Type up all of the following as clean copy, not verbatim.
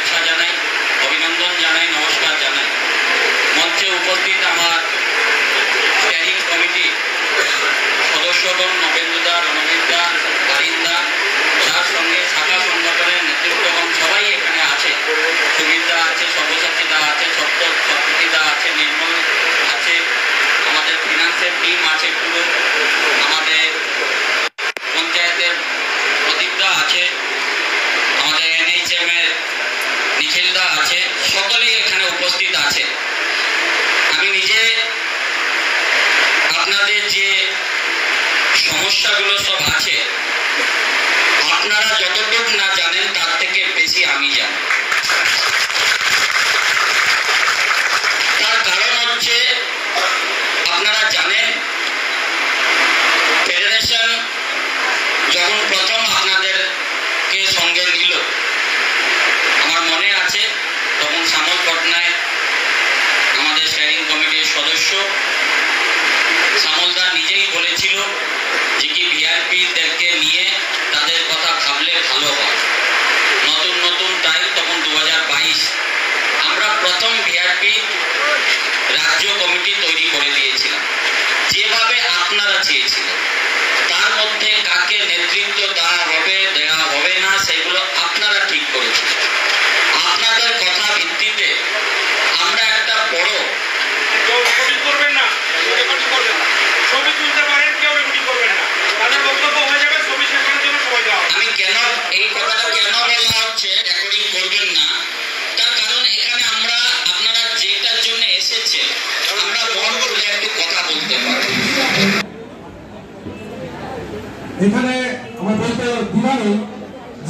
শুভেচ্ছা জানাই, অভিনন্দন জানাই, নমস্কার জানাই। মঞ্চে উপস্থিত আমার স্ট্যান্ডিং কমিটি সদস্যগণ নবেন্দুদা, রণবীরদা, আরিন্দা, তার সঙ্গে শাখা সংগঠনের নেতৃত্বগণ সবাই এখানে আছে। সুমিতদা আছে, সব্যসাচীদা আছে, সপ্ততীদা আছে, নির্মল আছে, আমাদের ফিনান্সের টিম আছে, পুরো আমাদের পঞ্চায়েতের প্রদীপদা আছে, আমাদের NHM এর নিখিলদা আছে, সকলেই এখানে উপস্থিত আছে। আমি নিজে আপনাদের যে সমস্যাগুলো সব আছে আপনারা যতটুকু না জানেন তার থেকে বেশি আমি জানি। তার কারণ হচ্ছে আপনারা জানেন ফেডারেশন যখন প্রথম আপনাদেরকে সঙ্গে নিল, আমার মনে আছে তখন শ্যামল পটনায়ক আমাদের স্ট্যান্ডিং কমিটির সদস্য, শ্যামলদা নিজেই বলেছিল যে কি ভিআইপিদেরকে নিয়ে তাদের কথা ভাবলে ভালো হয়। নতুন নতুন টাইম, তখন 2022 আমরা প্রথম ভিআইপি রাজ্য কমিটি তৈরি করে দিয়েছিলাম যেভাবে আপনারা চেয়েছিলেন। তার মধ্যে কাকে নেতৃত্ব দেওয়া হবে না সেগুলো আপনারা ঠিক করেছিলেন। আপনাদের কথা ভিত্তিতে আমরা একটা বড় আমি কেন এই কথাটা কেন বলা হচ্ছে রেকর্ডিং করবেন না, তার কারণ এখানে আমরা আপনারা যেটার জন্য এসেছে আমরা মন খুলে একটু কথা বলতে পারি। এখানে আমার বলতে দিবা নেই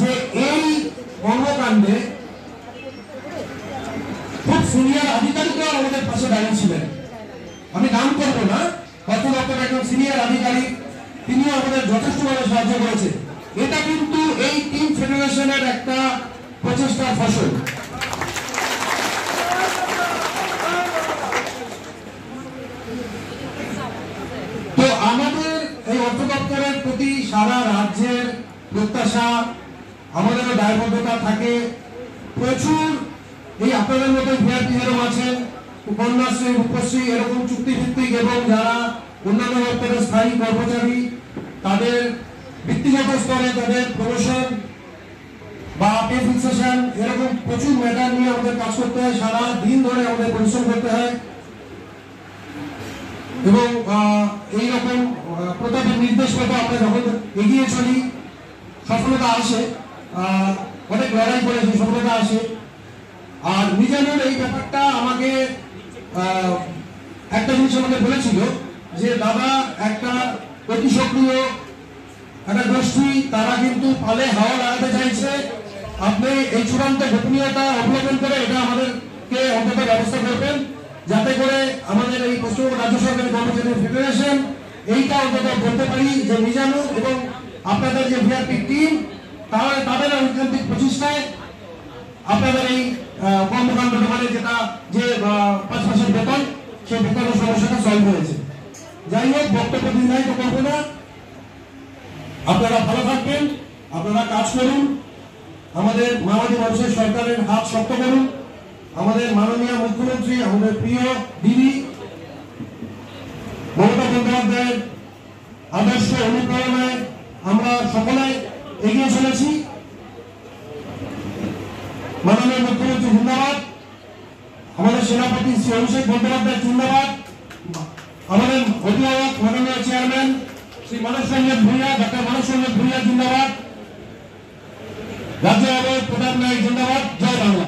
যে এই কর্মকাণ্ডে খুব সিনিয়র আধিকারিকরাও আমাদের পাশে দাঁড়িয়েছিলেন। আমি নাম করবো না, অর্থ দপ্তরের একজন সিনিয়র আধিকারিক, তিনিও আমাদের যথেষ্টভাবে সাহায্য করেছে। এটা কিন্তু এই টিম ফেডারেশনের একটা প্রচেষ্টার ফসল। তো আমাদের এই অর্থ দপ্তরের প্রতি সারা রাজ্যের প্রত্যাশা, আমাদেরও দায়বদ্ধতা থাকে। প্রচুর এই আপনাদের মতো ভিআইপি যেরকম আছেন, কন্যাশ্রী, রূপশ্রী, এরকম চুক্তিভিত্তিক এবং যারা অন্যান্য দপ্তরের স্থায়ী কর্মচারী, তাদের ব্যক্তিগত স্তরে তাদের প্রমোশন বা পে ফিক্সেশন, এরকম প্রচুর ম্যাটার নিয়ে আমাদের কাজ করতে হয়। সারা দিন ধরে আমাদের পরিশ্রম করতে হয় এবং এইরকম প্রতাপের নির্দেশ পেতে আমরা যখন এগিয়ে চলি সফলতা আসে, অনেক লড়াই করে সেই সফলতা আসে। আর মিজানুর এই ব্যাপারটা আমাকে একটা জিনিস আমাকে বলেছিল যে দাদা একটা অতি সক্রিয় একটা গোষ্ঠী, তারা কিন্তু পালে হাওয়া লাগাতে চাইছে, আপনি এই চূড়ান্ত গোপনীয়তা অবলম্বন করে এটা আমাদেরকে অন্তত ব্যবস্থা করবেন যাতে করে আমাদের এই পশ্চিমবঙ্গ রাজ্য সরকারি কর্মচারী ফেডারেশন এইটা অন্তত বলতে পারি যে মিজানুর এবং আপনাদের যে ভিআইপি টিম তাদের ঐকান্তিক প্রচেষ্টায় আপনাদের এই কর্মকাণ্ডটা মানে যেটা যে 5% বেতন, সেই বেতনের সমস্যাটা সলভ হয়েছে। যাই হোক, বক্তব্য দীর্ঘায়িত করবো না, আপনারা ভালো থাকবেন, আপনারা কাজ করুন, আমাদের মাওবাদী মানুষের সরকারের হাত শক্ত করুন, আমাদের মাননীয় মুখ্যমন্ত্রী, আমাদের প্রিয় দিদি মমতা বন্দ্যোপাধ্যায়ের আদর্শ অনুপ্রেরণায় আমরা সকলে এগিয়ে চলেছি। মাননীয় মুখ্যমন্ত্রী জিন্দাবাদ, আমাদের সেনাপতি শ্রী অভিষেক বন্দ্যোপাধ্যায় জিন্দাবাদ, আমাদের অভিভাবক মাননীয় চেয়ারম্যান শ্রী মানস রঞ্জন ভূঁইয়া, ডক্টর মানস রঞ্জন ভূঁইয়া জিন্দাবাদ, রাজ্য প্রধান নায়ক জিন্দাবাদ। জয় বাংলা।